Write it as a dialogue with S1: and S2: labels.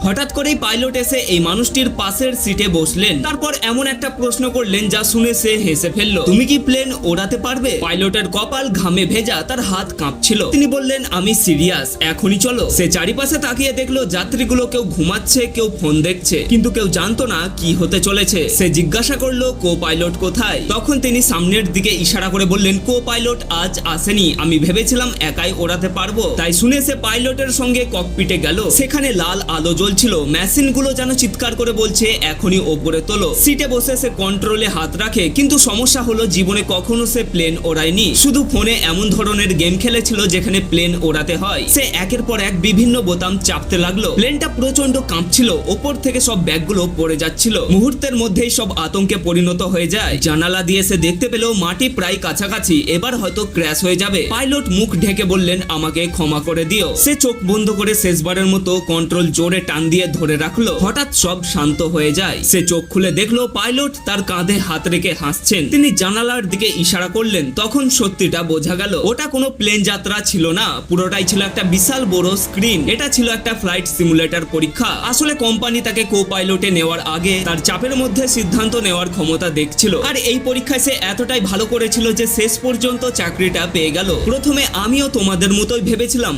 S1: হঠাৎ করেই পাইলট এসে এই মানুষটির পাশের সিটে বসলেন। তারপর এমন একটা প্রশ্ন করলেন যা শুনে সে হেসে ফেলল। তুমি কি প্লেন ওড়াতে পারবে? পাইলটের কপাল ঘামে ভেজা, তার হাত কাঁপছিল। তিনি বললেন, আমি সিরিয়াস, এখনই চলো। সে চারিপাশে তাকিয়ে দেখলো যাত্রীগুলো কেউ ঘুমাচ্ছে, কেউ ফোন দেখছে, কিন্তু কেউ জানতো না কি হতে চলেছে। সে জিজ্ঞাসা করলো, কো পাইলট কোথায়? তখন তিনি সামনের দিকে ইশারা করে বললেন, কো পাইলট আজ আসেনি, আমি ভেবেছিলাম একাই ওড়াতে পারবো। তাই শুনে সে পাইলটের সঙ্গে ককপিটে গেল। সেখানে লাল আলো জ্বলছিল, মেশিনগুলো যেন চিৎকার করে বলছে এখনই ওপরে তোলো। সিটে বসে সে কন্ট্রোলে হাত রাখে, কিন্তু সমস্যা হলো জীবনে কখনো সে প্লেন ওড়ায়নি, শুধু ফোনে এমন ধরনের গেম খেলেছিল যেখানে প্লেন ওড়াতে হয়। সে একের পর এক বিভিন্ন বোতাম চাপতে লাগলো। প্লেনটা প্রচন্ড কাঁপছিল, ওপর থেকে সব ব্যাগগুলো পড়ে যাচ্ছিল। মুহূর্তের মধ্যেই সব আতঙ্কে পরিণত হয়ে যায়। জানালা দিয়ে সে দেখতে পেল মাটি প্রায় কাছাকাছি, এবার হয়তো ক্র্যাশ হয়ে যাবে। পাইলট মুখ ঢেকে বললেন, আমাকে ক্ষমা করে দিও। সে চোখ বন্ধ করে শেষবারের মতো কন্ট্রোল জোরে টান দিয়ে ধরে রাখলো। হঠাৎ সব শান্ত হয়ে যায়। সে চোখ খুলে দেখলো পাইলট তার কাঁধে হাত রেখে হাসছেন। তিনি জানালার দিকে ইশারা করলেন। তখন সত্যিটা বোঝা গেল, ওটা কোনো প্লেন যাত্রা ছিল না, পুরোটাই ছিল একটা বিশাল বড় স্ক্রিন। এটা ছিল একটা ফ্লাইট সিমুলেটর পরীক্ষা। আসলে কোম্পানি তাকে কো পাইলটে নেওয়ার আগে তার চাপের মধ্যে সিদ্ধান্ত নেওয়ার ক্ষমতা দেখছিল। আর এই পরীক্ষায় সে এতটাই ভালো করেছিল যে শেষ পর্যন্ত চাকরিটা পেয়ে গেল। প্রথমে আমিও তোমাদের মতোই ভেবেছিলাম